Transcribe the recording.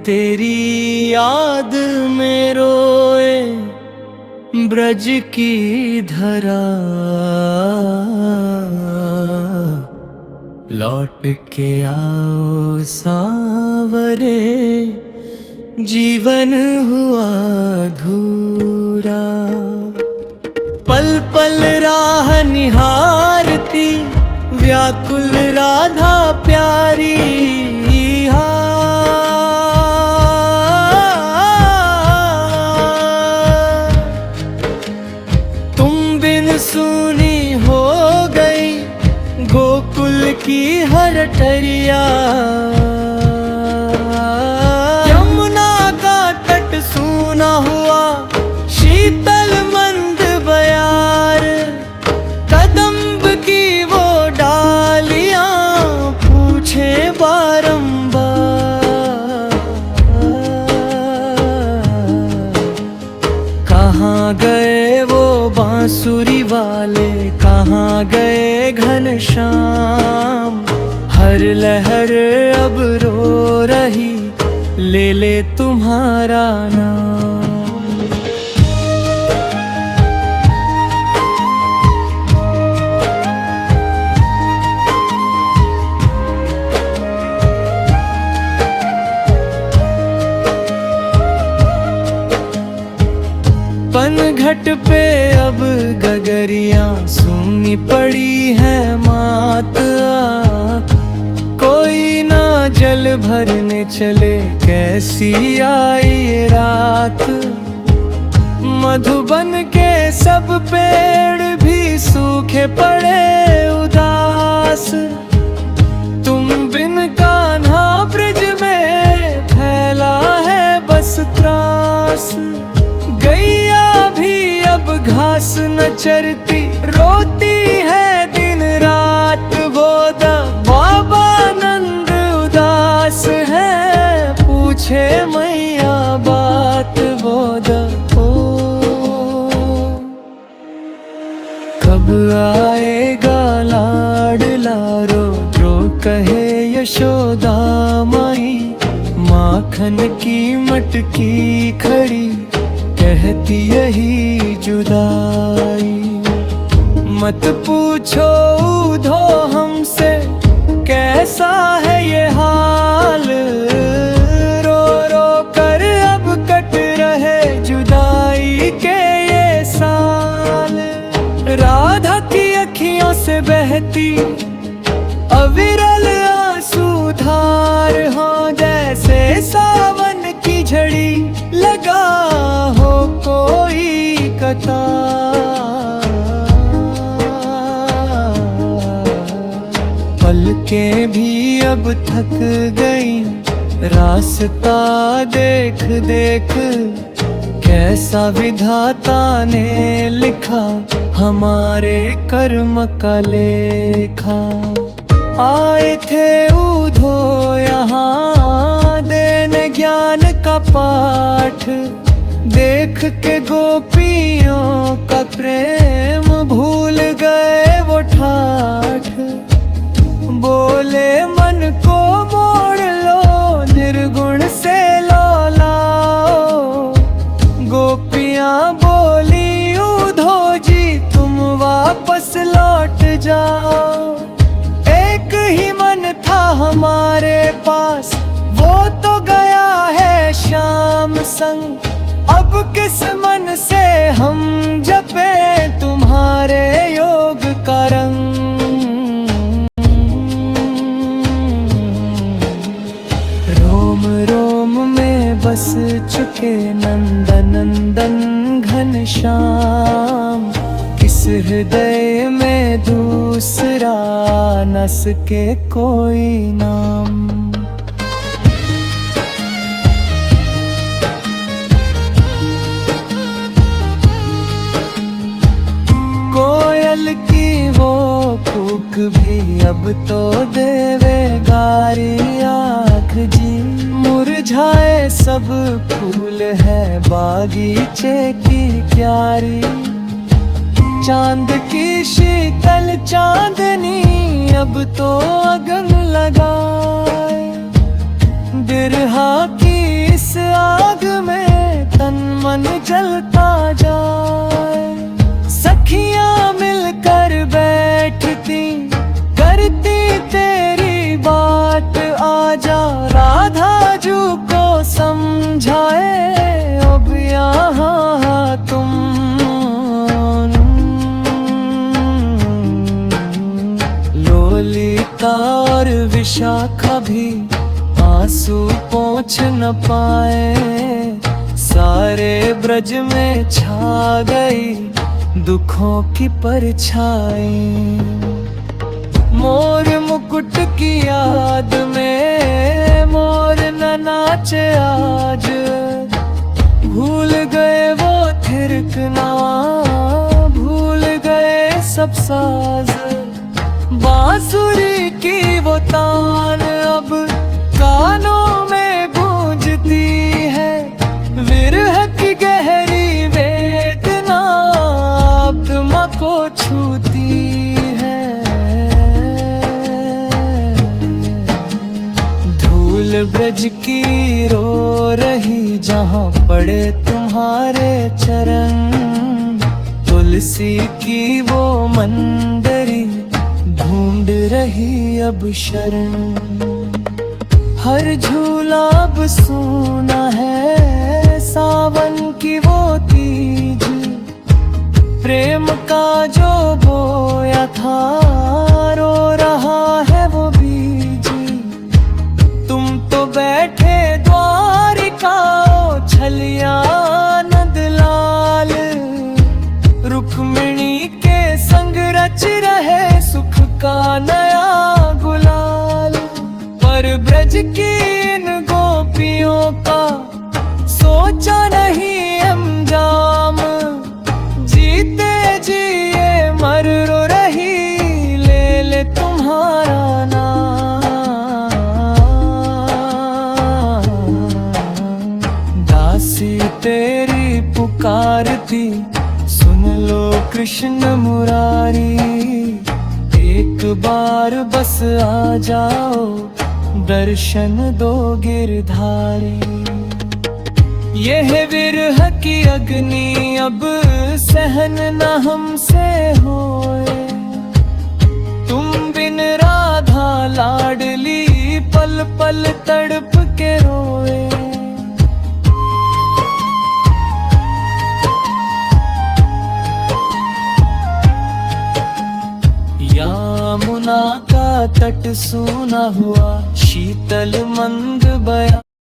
तेरी याद में रोए ब्रज की धरा, लौट के आओ सावरे जीवन हुआ अधूरा। पल पल राह निहारती व्याकुल राधा प्यारी, तुम बिन सुनी हो गई गोकुल की हर टरिया। यमुना का तट सूना हुआ शीतल मंद बयार, कदम्ब की वो डालियां पूछे बारंबार, कहाँ गए वो बांसुरी वाले, कहाँ गए घनश्याम। हर लहर अब रो रही ले ले तुम्हारा नाम। पनघट पे अब गगरियां सुनी पड़ी है मात, कोई ना जल भरने चले कैसी आई ये रात। मधुबन के सब पेड़ भी सूखे पड़े उदास, तुम बिन कान्हा ब्रिज में फैला है बस त्रास। गैया भी अब घास न चरती रोती है दिन रात, बोदा बाबा नंद उदास है पूछे मैया बात बोदा। ओ कब आएगा लाडला रो रो कहे यशोदा माई, माखन की मटकी खड़ी कहती यही जुदाई। मत पूछो उधो हमसे कैसा है ये हाल, रो रो कर अब कट रहे जुदाई के ये साल। राधा की अखियों से बहती अविरल आंसू धार हो, जैसे सावन की झड़ी लगा हो कोई कतार। पलकें भी अब थक गई रास्ता देख देख, कैसा विधाता ने लिखा हमारे कर्म का लेखा। आए थे उधो यहाँ देने ज्ञान का पाठ, देख के गोपियों का प्रेम भूल गए वो ठाठ। बोले मन को मोड़ लो निर्गुण से लौलाओ, गोपियां बोली उधो जी तुम वापस लौट जाओ। एक ही मन था हमारे पास वो तो गया है श्याम संग, अब किस मन से हम जपे तुम्हारे योग का रंग। रोम रोम में बस चुके नंदनंदन घनश्याम, किस हृदय में दूसरा न सके कोई नाम। कोयल की वो कूक भी अब तो देवे गारी आँख जी, मुरझाए सब फूल है बागीचे की क्यारी। चांद की शीतल चांदनी अब तो अगन लगाए, बिरहा की इस आग में तन मन जलता जाए। सखियां मिलकर बैठती करती तेरी बात, आजा राधा जू को समझाए अब यहाँ तुम। लोलिता और विशाखा भी आंसू पोंछ न पाए, सारे ब्रज में छा गई दुखों की परछाई। मोर मुकुट की याद में मोर न नाचे आज, भूल गए वो थिरकना, भूल गए सब साज। बांसुरी की वो तान अब कानों में गूंजती है, विरह की गहरी वेदना आत्मा को छूती है। धूल ब्रज की रो रही जहाँ पड़े तुम्हारे चरण, तुलसी की वो मंदरी ढूंढ रही अब शरण। हर झूला अब सूना है, सावन की वो तीज, प्रेम का जो बोया था रो रहा है वो बीज। तुम तो बैठे द्वारिका छलिया नंद लाल, रुक्मिणी के संग रच रहे सुख का नया गुलाल। पर ब्रज की इन गोपियों का सोचा नहीं अंजाम, जीते जी ये मर रो रही ले ले तुम्हारा नाम। दासी तेरी पुकारती सुन लो कृष्ण मुरारी, एक बार बस आ जाओ दर्शन दो गिरधारी। यह विरह की अग्नि अब सहन न हमसे होए, तुम बिन राधा लाडली पल पल तड़प के रोए। यमुना का तट सूना हुआ, शीतल मंद बया